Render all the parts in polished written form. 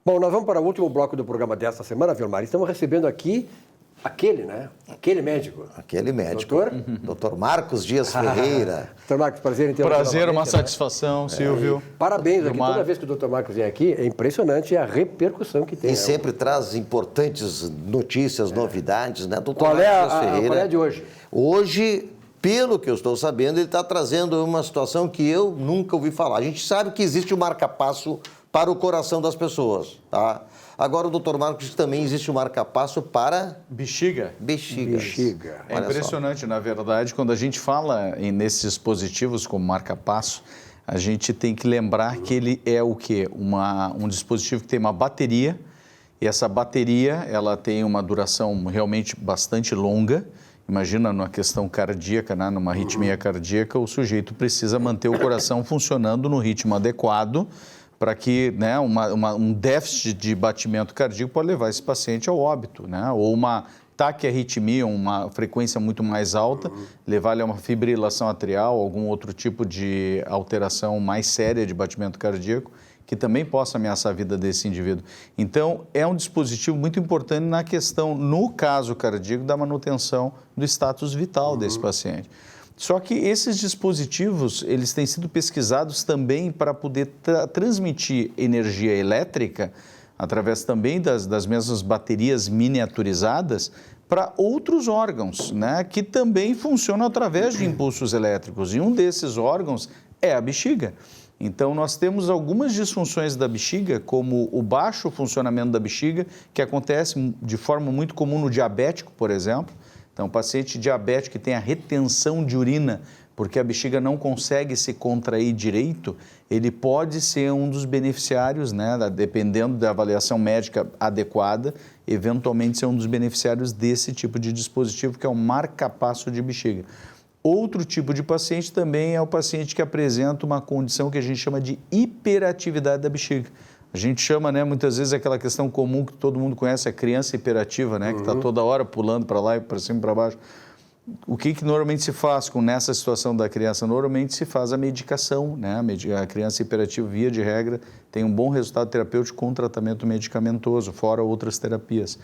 Bom, nós vamos para o último bloco do programa desta semana, Vilmar. Estamos recebendo aqui aquele médico. Aquele médico. Doutor? Doutor Marcos Dias Ferreira. Doutor Marcos, prazer em tê-lo. Prazer, uma satisfação, Silvio. Parabéns aqui. Toda vez que o doutor Marcos vem aqui, é impressionante a repercussão que tem. E sempre traz importantes notícias, novidades, né? Doutor Qual é Marcos Dias Ferreira. qual é a de hoje? Hoje, pelo que eu estou sabendo, ele está trazendo uma situação que eu nunca ouvi falar. A gente sabe que existe o marca-passo para o coração das pessoas, tá? Agora o doutor Marcos diz que também existe o marca-passo para... Bexiga. Bexiga. É impressionante, na verdade, quando a gente fala nesses dispositivos como marca-passo, a gente tem que lembrar que ele é o quê? Um dispositivo que tem uma bateria, e essa bateria ela tem uma duração realmente bastante longa. Imagina numa questão cardíaca, né? Numa arritmia cardíaca, o sujeito precisa manter o coração funcionando no ritmo adequado, para que, né, um déficit de batimento cardíaco pode levar esse paciente ao óbito, né? Ou uma taquiarritmia, uma frequência muito mais alta, levar ele a uma fibrilação atrial, algum outro tipo de alteração mais séria de batimento cardíaco, que também possa ameaçar a vida desse indivíduo. Então, é um dispositivo muito importante na questão, no caso cardíaco, da manutenção do status vital desse paciente. Só que esses dispositivos, eles têm sido pesquisados também para poder transmitir energia elétrica, através também das mesmas baterias miniaturizadas, para outros órgãos, né, que também funcionam através de impulsos elétricos. E um desses órgãos é a bexiga. Então, nós temos algumas disfunções da bexiga, como o baixo funcionamento da bexiga, que acontece de forma muito comum no diabético, por exemplo. Então, o paciente diabético que tem a retenção de urina, porque a bexiga não consegue se contrair direito, ele pode ser um dos beneficiários, né, dependendo da avaliação médica adequada, eventualmente ser um dos beneficiários desse tipo de dispositivo, que é o marca-passo de bexiga. Outro tipo de paciente também é o paciente que apresenta uma condição que a gente chama de hiperatividade da bexiga. A gente chama, né, muitas vezes aquela questão comum que todo mundo conhece, a criança hiperativa, né, que está toda hora pulando para lá e para cima e para baixo. O que normalmente se faz nessa situação da criança? Normalmente se faz a medicação, né? A criança hiperativa, via de regra, tem um bom resultado terapêutico com tratamento medicamentoso, fora outras terapias.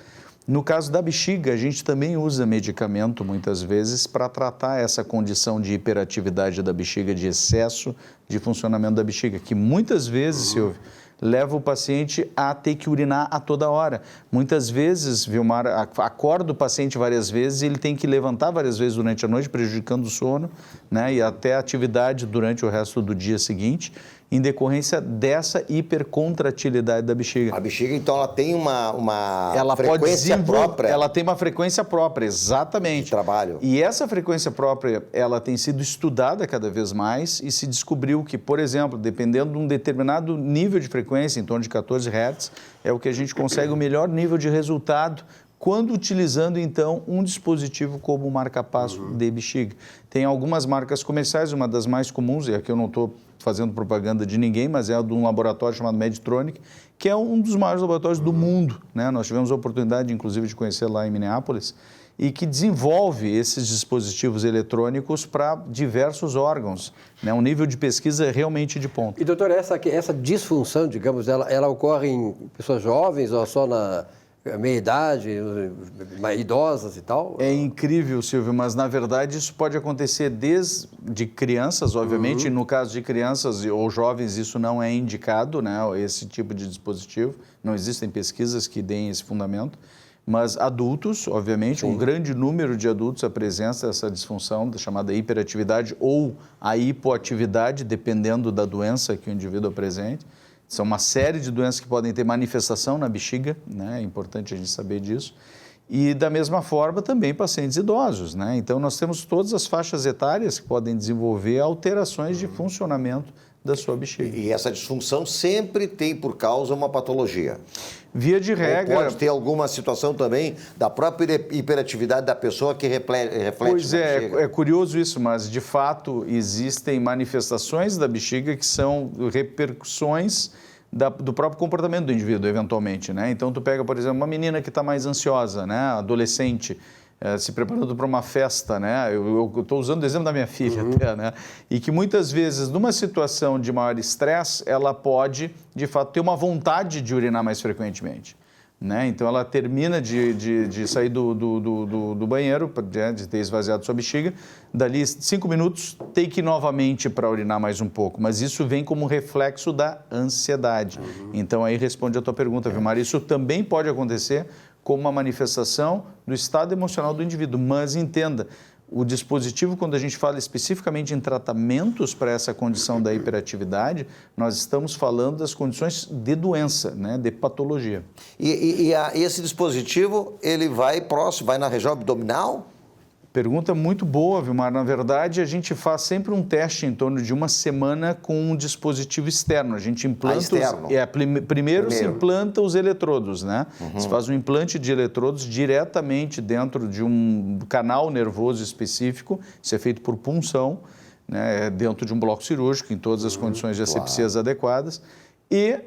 No caso da bexiga, a gente também usa medicamento, muitas vezes, para tratar essa condição de hiperatividade da bexiga, de excesso de funcionamento da bexiga, que muitas vezes, Silvio, leva o paciente a ter que urinar a toda hora. Muitas vezes, Vilmar, acorda o paciente várias vezes e ele tem que levantar várias vezes durante a noite, prejudicando o sono, né, e até a atividade durante o resto do dia seguinte, em decorrência dessa hipercontratilidade da bexiga. A bexiga, então, ela tem uma ela frequência própria? Ela tem uma frequência própria, exatamente. De trabalho. E essa frequência própria, ela tem sido estudada cada vez mais e se descobriu que, por exemplo, dependendo de um determinado nível de frequência, em torno de 14 Hz, é o que a gente consegue o melhor nível de resultado quando utilizando, então, um dispositivo como o marca-passo de bexiga. Tem algumas marcas comerciais, uma das mais comuns, e aqui eu não estou fazendo propaganda de ninguém, mas é de um laboratório chamado Medtronic, que é um dos maiores laboratórios do mundo, né? Nós tivemos a oportunidade, inclusive, de conhecer lá em Minneapolis, e que desenvolve esses dispositivos eletrônicos para diversos órgãos, né? Um nível de pesquisa realmente de ponta. E, doutor, essa disfunção, digamos, ela ocorre em pessoas jovens ou só na meia-idade, idosas e tal? É incrível, Silvio, mas na verdade isso pode acontecer desde crianças, obviamente, no caso de crianças ou jovens isso não é indicado, né, esse tipo de dispositivo, não existem pesquisas que deem esse fundamento, mas adultos, obviamente, um grande número de adultos apresenta essa disfunção chamada hiperatividade ou a hipoatividade, dependendo da doença que o indivíduo apresente. São uma série de doenças que podem ter manifestação na bexiga, né? É importante a gente saber disso. E, da mesma forma, também pacientes idosos, né? Então, nós temos todas as faixas etárias que podem desenvolver alterações de funcionamento da sua bexiga. E essa disfunção sempre tem por causa uma patologia. Via de regra... Ou pode ter alguma situação também da própria hiperatividade da pessoa que reflete Pois na bexiga. É curioso isso, mas de fato existem manifestações da bexiga que são repercussões do próprio comportamento do indivíduo, eventualmente, né? Então, tu pega, por exemplo, uma menina que está mais ansiosa, né? Adolescente, se preparando para uma festa, né? Eu estou usando o exemplo da minha filha até, né? E que muitas vezes, numa situação de maior estresse, ela pode, de fato, ter uma vontade de urinar mais frequentemente. Né? Então, ela termina de sair do banheiro, de ter esvaziado sua bexiga, dali 5 minutos tem que ir novamente para urinar mais um pouco, mas isso vem como reflexo da ansiedade. Então, aí responde a tua pergunta, Vilmar, isso também pode acontecer como uma manifestação do estado emocional do indivíduo, mas entenda, o dispositivo, quando a gente fala especificamente em tratamentos para essa condição da hiperatividade, nós estamos falando das condições de doença, né, de patologia. E esse dispositivo, ele vai próximo, vai na região abdominal? Pergunta muito boa, Vilmar. Na verdade, a gente faz sempre um teste em torno de uma semana com um dispositivo externo. A gente implanta... externo? Primeiro se implanta os eletrodos, né? Se faz um implante de eletrodos diretamente dentro de um canal nervoso específico. Isso é feito por punção, né? Dentro de um bloco cirúrgico, em todas as condições de asepsias adequadas. E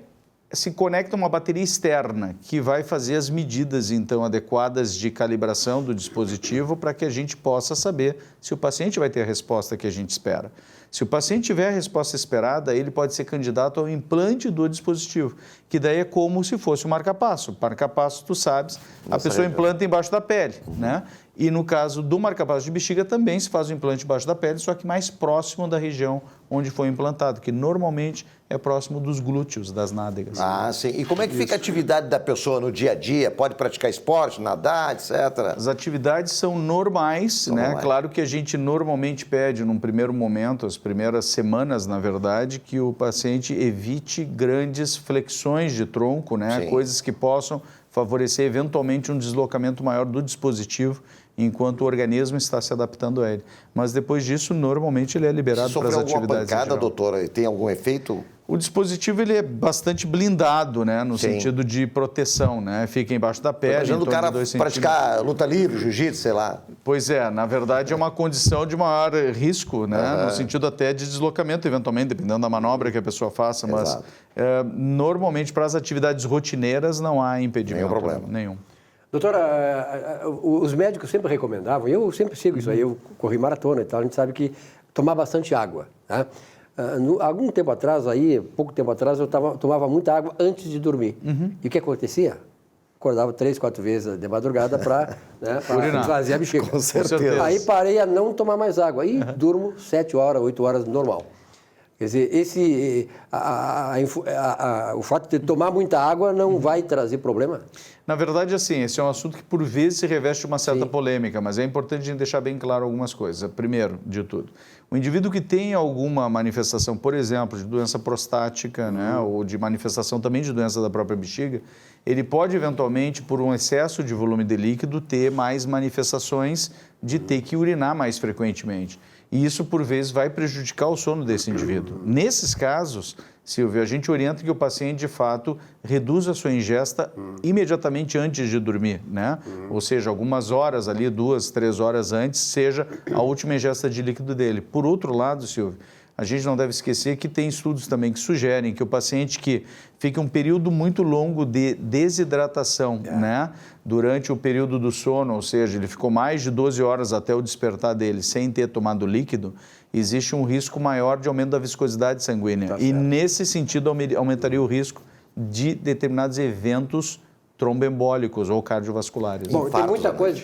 se conecta uma bateria externa que vai fazer as medidas, então, adequadas de calibração do dispositivo para que a gente possa saber se o paciente vai ter a resposta que a gente espera. Se o paciente tiver a resposta esperada, ele pode ser candidato ao implante do dispositivo, que daí é como se fosse o marca-passo. Marca-passo, tu sabes, a pessoa implanta embaixo da pele, né? E no caso do marca-passo de bexiga também se faz o implante embaixo da pele, só que mais próximo da região onde foi implantado, que normalmente é próximo dos glúteos, das nádegas. Ah, sim. E como é que fica a atividade da pessoa no dia a dia? Pode praticar esporte, nadar, etc.? As atividades são normais, né? Claro que a gente normalmente pede, num primeiro momento, as primeiras semanas, na verdade, que o paciente evite grandes flexões de tronco, né? Sim. Coisas que possam favorecer eventualmente um deslocamento maior do dispositivo enquanto o organismo está se adaptando a ele. Mas depois disso, normalmente ele é liberado para as atividades. Sofreu alguma pancada, doutora? Tem algum efeito? O dispositivo ele é bastante blindado, né, no sentido de proteção, né? Fica embaixo da pele. Imaginando o cara praticar luta livre, jiu-jitsu, sei lá. Pois é, na verdade é uma condição de maior risco, né? No sentido até de deslocamento, eventualmente, dependendo da manobra que a pessoa faça. Mas normalmente para as atividades rotineiras não há impedimento. Nenhum problema. Nenhum. Doutora, os médicos sempre recomendavam, eu sempre sigo isso aí, eu corri maratona e tal, a gente sabe que tomar bastante água, né? Algum tempo atrás, pouco tempo atrás, eu tomava muita água antes de dormir. E o que acontecia? Acordava 3, 4 vezes de madrugada para esvaziar a bexiga. Com certeza. Aí parei a não tomar mais água e durmo 7 horas, 8 horas normal. Quer dizer, o fato de tomar muita água não vai trazer problema? Na verdade, assim, esse é um assunto que por vezes se reveste uma certa polêmica, mas é importante a gente deixar bem claro algumas coisas. Primeiro de tudo, o indivíduo que tem alguma manifestação, por exemplo, de doença prostática, né, ou de manifestação também de doença da própria bexiga, ele pode eventualmente, por um excesso de volume de líquido, ter mais manifestações de ter que urinar mais frequentemente. E isso, por vezes, vai prejudicar o sono desse indivíduo. Nesses casos, Silvio, a gente orienta que o paciente, de fato, reduza a sua ingesta imediatamente antes de dormir, né? Ou seja, algumas horas ali, 2, 3 horas antes, seja a última ingesta de líquido dele. Por outro lado, Silvio, a gente não deve esquecer que tem estudos também que sugerem que o paciente que fica um período muito longo de desidratação, né? Durante o período do sono, ou seja, ele ficou mais de 12 horas até o despertar dele sem ter tomado líquido, existe um risco maior de aumento da viscosidade sanguínea. E nesse sentido aumentaria o risco de determinados eventos tromboembólicos ou cardiovasculares. Bom, tem muita coisa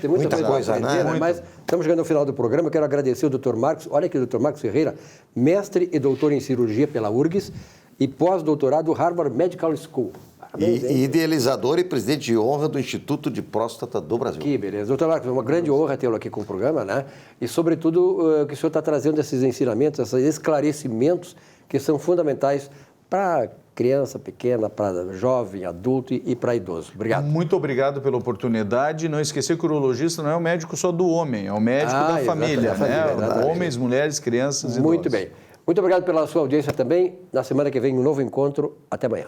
a aprender, né? Mas estamos chegando ao final do programa. Eu quero agradecer o Dr. Marcos. Olha aqui, o Dr. Marcos Ferreira, mestre e doutor em cirurgia pela URGS e pós-doutorado Harvard Medical School. Parabéns, idealizador e presidente de honra do Instituto de Próstata do Brasil. Que beleza. Doutor Marcos, é uma grande honra tê-lo aqui com o programa, né? E, sobretudo, que o senhor está trazendo esses ensinamentos, esses esclarecimentos que são fundamentais para criança pequena, para jovem, adulto e para idoso. Obrigado. Muito obrigado pela oportunidade. Não esquecer que o urologista não é o médico só do homem, é o médico da família, né? Homens, mulheres, crianças e idosos. Muito bem. Muito obrigado pela sua audiência também. Na semana que vem, um novo encontro. Até amanhã.